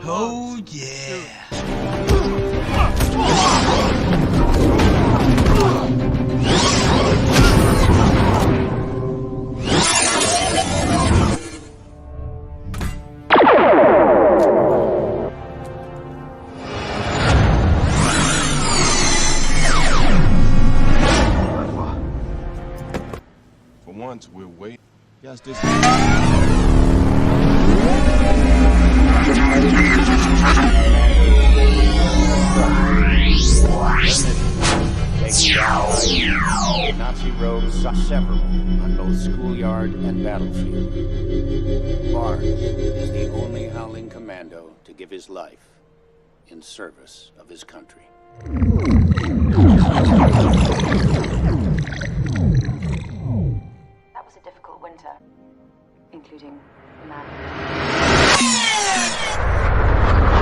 Oh, yeah. For once, we're waiting. Justice. Nazi rogues saw several on both schoolyard and battlefield. Barnes is the only Howling Commando to give his life in service of his country. That was a difficult winter, including the man.